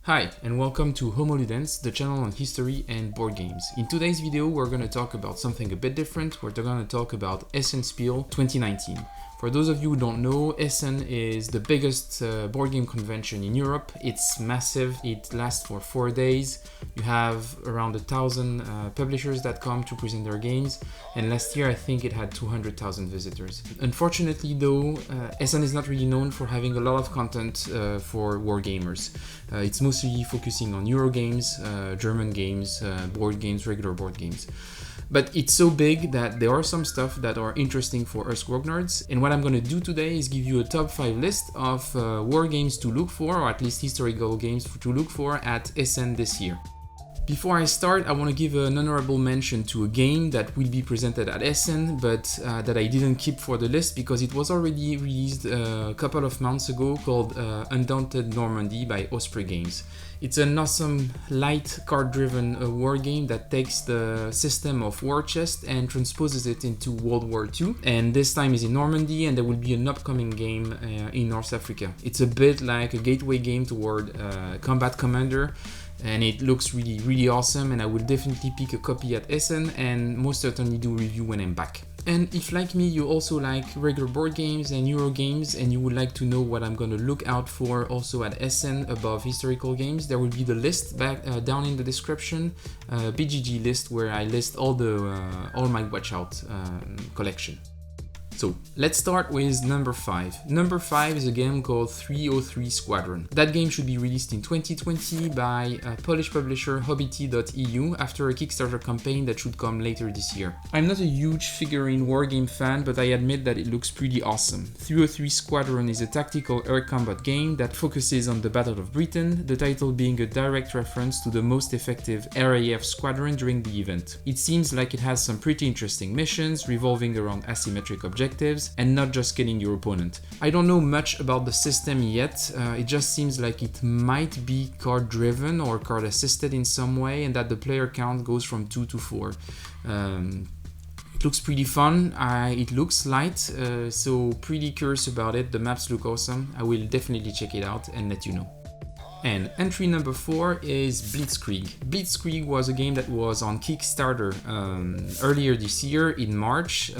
Hi, and welcome to Homo Ludens, the channel on history and board games. In today's video, we're going to talk about something a bit different. We're going to talk about Essen Spiel 2019. For those of you who don't know, Essen is the biggest board game convention in Europe. It's massive. It lasts for 4 days. You have around 1,000 publishers that come to present their games. And last year, I think it had 200,000 visitors. Unfortunately, though, Essen is not really known for having a lot of content for wargamers. It's mostly focusing on Euro games, German games, board games, regular board games. But it's so big that there are some stuff that are interesting for us grognards. And what I'm going to do today is give you a top 5 list of war games to look for, or at least historical games to look for at Essen this year. Before I start, I want to give an honorable mention to a game that will be presented at Essen, but that I didn't keep for the list because it was already released a couple of months ago, called Undaunted Normandy by Osprey Games. It's an awesome light card-driven war game that takes the system of war chest and transposes it into World War II. And this time is in Normandy, and there will be an upcoming game in North Africa. It's a bit like a gateway game toward Combat Commander. And it looks really awesome, and I will definitely pick a copy at Essen and most certainly do a review when I'm back. And if, like me, you also like regular board games and Euro games and you would like to know what I'm going to look out for also at Essen above historical games, there will be the list down in the description, BGG list, where I list all my watch out collection. So let's start with number 5. Number 5 is a game called 303 Squadron. That game should be released in 2020 by Polish publisher Toupetitbeat after a Kickstarter campaign that should come later this year. I'm not a huge figurine wargame fan, but I admit that it looks pretty awesome. 303 Squadron is a tactical air combat game that focuses on the Battle of Britain, the title being a direct reference to the most effective RAF squadron during the event. It seems like it has some pretty interesting missions revolving around asymmetric objectives and not just killing your opponent. I don't know much about the system yet, it just seems like it might be card driven or card assisted in some way, and that the player count goes from 2 to 4. It looks pretty fun, it looks light, so pretty curious about it. The maps look awesome. I will definitely check it out and let you know. And entry number 4 is Blitzkrieg. Blitzkrieg was a game that was on Kickstarter earlier this year in March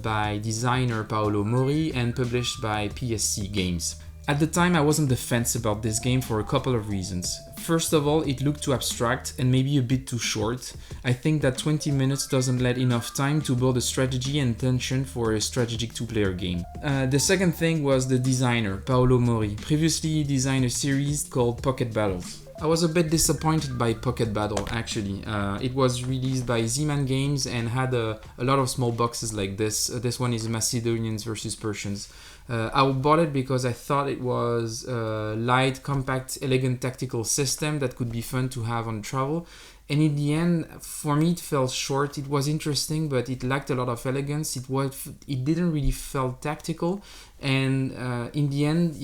by designer Paolo Mori and published by PSC Games. At the time, I was on the fence about this game for a couple of reasons. First of all, it looked too abstract and maybe a bit too short. I think that 20 minutes doesn't let enough time to build a strategy and tension for a strategic two-player game. The second thing was the designer, Paolo Mori. Previously, he designed a series called Pocket Battles. I was a bit disappointed by Pocket Battle, actually. It was released by Z-Man Games and had a lot of small boxes like this. This one is Macedonians versus Persians. I bought it because I thought it was a light, compact, elegant tactical system that could be fun to have on travel. And in the end, for me, it fell short. It was interesting, but it lacked a lot of elegance. It didn't really feel tactical. And in the end,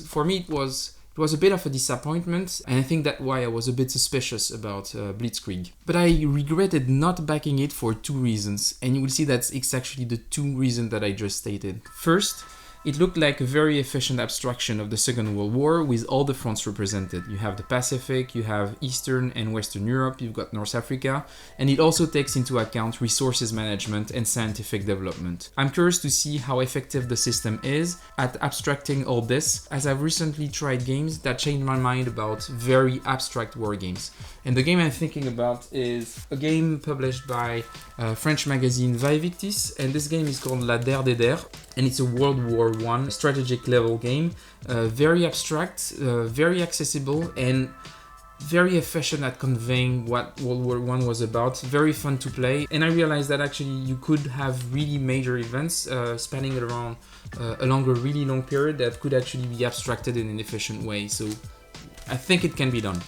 for me, it was a bit of a disappointment, and I think that's why I was a bit suspicious about Blitzkrieg. But I regretted not backing it for 2 reasons, and you will see that it's actually the 2 reasons that I just stated. First, it looked like a very efficient abstraction of the Second World War with all the fronts represented. You have the Pacific, you have Eastern and Western Europe, you've got North Africa, and it also takes into account resources management and scientific development. I'm curious to see how effective the system is at abstracting all this, as I've recently tried games that changed my mind about very abstract war games. And the game I'm thinking about is a game published by French magazine Vaevictis, and this game is called La Der des Der, and it's a World War I strategic level game, very abstract, very accessible, and very efficient at conveying what World War I was about, very fun to play. And I realized that actually you could have really major events spanning around along a really long period that could actually be abstracted in an efficient way, so I think it can be done.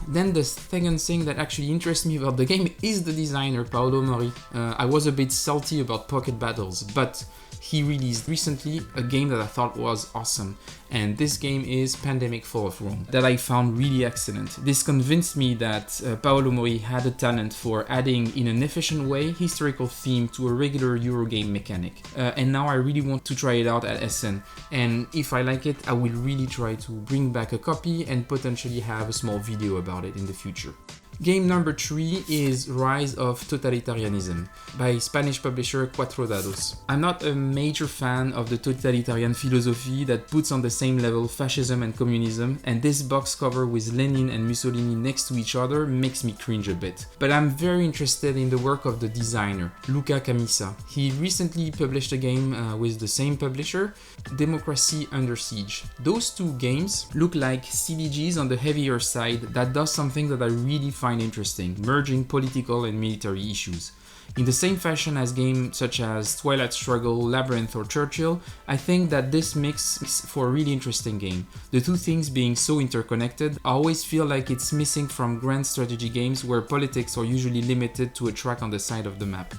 Then the second thing that actually interests me about the game is the designer, Paolo Mori. I was a bit salty about Pocket Battles, but he released recently a game that I thought was awesome, and this game is Pandemic Fall of Rome, that I found really excellent. This convinced me that Paolo Mori had a talent for adding, in an efficient way, historical theme to a regular Eurogame mechanic. And now I really want to try it out at Essen, and if I like it, I will really try to bring back a copy and potentially have a small video about it in the future. Game number 3 is Rise of Totalitarianism by Spanish publisher Cuatro Dados. I'm not a major fan of the totalitarian philosophy that puts on the same level fascism and communism, and this box cover with Lenin and Mussolini next to each other makes me cringe a bit. But I'm very interested in the work of the designer, Luca Camisa. He recently published a game with the same publisher, Democracy Under Siege. Those two games look like CDGs on the heavier side that does something that I really find interesting, merging political and military issues. In the same fashion as games such as Twilight Struggle, Labyrinth or Churchill, I think that this makes for a really interesting game. The two things being so interconnected, I always feel like it's missing from grand strategy games where politics are usually limited to a track on the side of the map.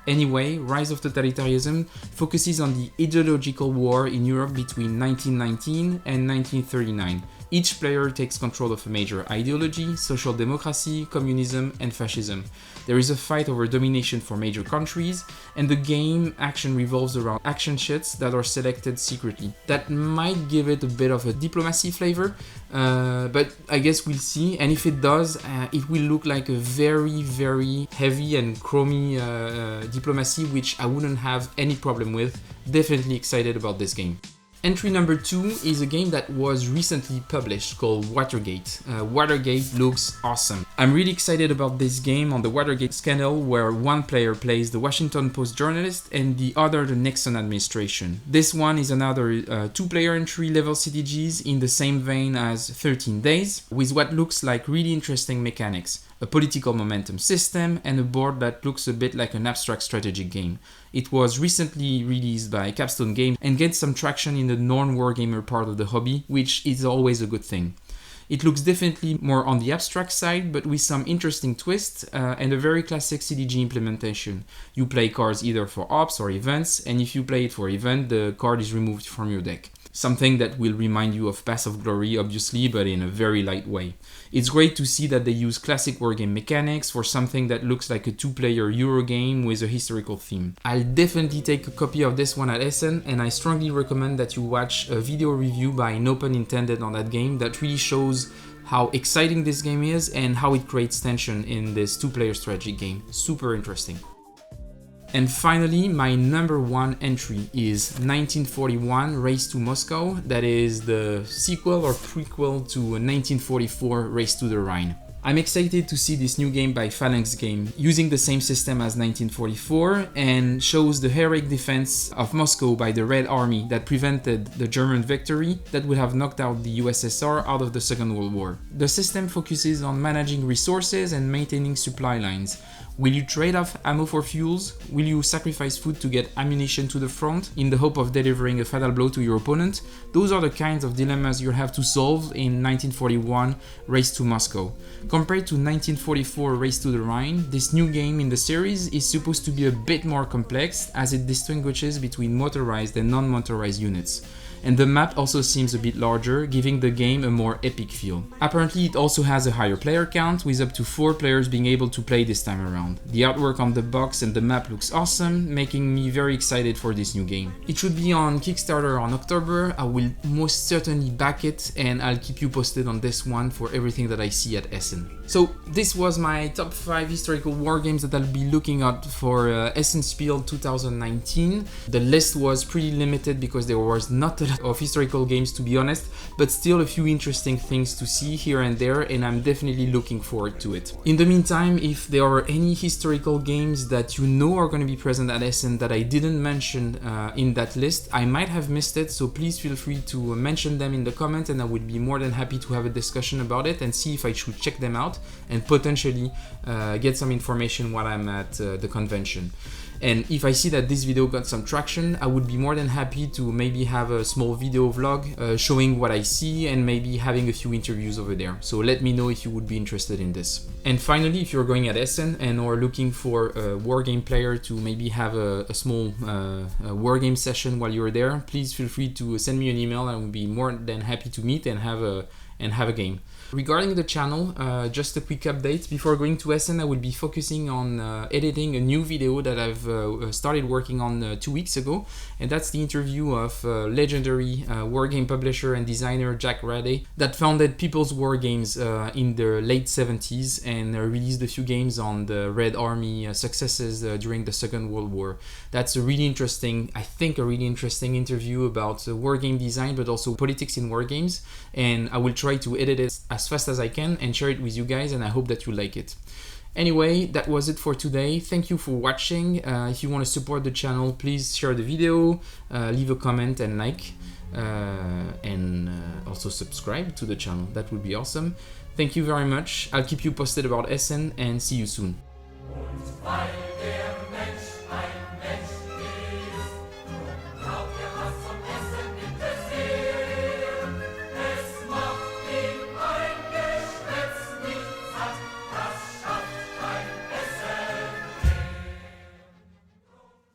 Anyway, Rise of Totalitarianism focuses on the ideological war in Europe between 1919 and 1939. Each player takes control of a major ideology: social democracy, communism, and fascism. There is a fight over domination for major countries, and the game action revolves around action sheets that are selected secretly. That might give it a bit of a diplomacy flavor, but I guess we'll see. And if it does, it will look like a very, very heavy and chromy diplomacy, which I wouldn't have any problem with. Definitely excited about this game. Entry number 2 is a game that was recently published called Watergate. Watergate looks awesome. I'm really excited about this game on the Watergate scandal, where one player plays the Washington Post journalist and the other the Nixon administration. This one is another two-player entry-level CDGs in the same vein as 13 Days, with what looks like really interesting mechanics. A political momentum system, and a board that looks a bit like an abstract strategic game. It was recently released by Capstone Games and gets some traction in the non-wargamer part of the hobby, which is always a good thing. It looks definitely more on the abstract side, but with some interesting twists and a very classic CDG implementation. You play cards either for ops or events, and if you play it for event, the card is removed from your deck. Something that will remind you of Path of Glory, obviously, but in a very light way. It's great to see that they use classic wargame mechanics for something that looks like a two-player Eurogame with a historical theme. I'll definitely take a copy of this one at Essen, and I strongly recommend that you watch a video review by No Pun Intended on that game that really shows how exciting this game is and how it creates tension in this two-player strategy game. Super interesting. And finally, my number 1 entry is 1941 Race to Moscow. That is the sequel or prequel to 1944 Race to the Rhine. I'm excited to see this new game by Phalanx Game, using the same system as 1944, and shows the heroic defense of Moscow by the Red Army that prevented the German victory that would have knocked out the USSR out of the Second World War. The system focuses on managing resources and maintaining supply lines. Will you trade off ammo for fuels? Will you sacrifice food to get ammunition to the front in the hope of delivering a fatal blow to your opponent? Those are the kinds of dilemmas you'll have to solve in 1941 Race to Moscow. Compared to 1944 Race to the Rhine, this new game in the series is supposed to be a bit more complex, as it distinguishes between motorized and non-motorized units. And the map also seems a bit larger, giving the game a more epic feel. Apparently it also has a higher player count, with up to 4 players being able to play this time around. The artwork on the box and the map looks awesome, making me very excited for this new game. It should be on Kickstarter on October. I will most certainly back it, and I'll keep you posted on this one for everything that I see at Essen. So this was my top 5 historical wargames that I'll be looking at for Essen Spiel 2019. The list was pretty limited because there was not a lot of historical games, to be honest, but still a few interesting things to see here and there, and I'm definitely looking forward to it. In the meantime, if there are any historical games that you know are going to be present at Essen that I didn't mention in that list, I might have missed it, so please feel free to mention them in the comments, and I would be more than happy to have a discussion about it and see if I should check them out and potentially get some information while I'm at the convention. And if I see that this video got some traction, I would be more than happy to maybe have a small video vlog showing what I see and maybe having a few interviews over there. So let me know if you would be interested in this. And finally, if you're going at Essen and are looking for a wargame player to maybe have a small wargame session while you're there, please feel free to send me an email. I would be more than happy to meet and have a game. Regarding the channel, just a quick update. Before going to Essen, I will be focusing on editing a new video that I've started working on 2 weeks ago, and that's the interview of legendary wargame publisher and designer Jack Rade that founded People's Wargames in the late 70s and released a few games on the Red Army successes during the Second World War. That's a really interesting, I think, a really interesting interview about wargame design, but also politics in wargames, and I will try to edit it as fast as I can and share it with you guys, and I hope that you like it. Anyway, that was it for today. Thank you for watching. If you want to support the channel, please share the video, leave a comment and like, and also subscribe to the channel. That would be awesome. Thank you very much. I'll keep you posted about Essen and see you soon.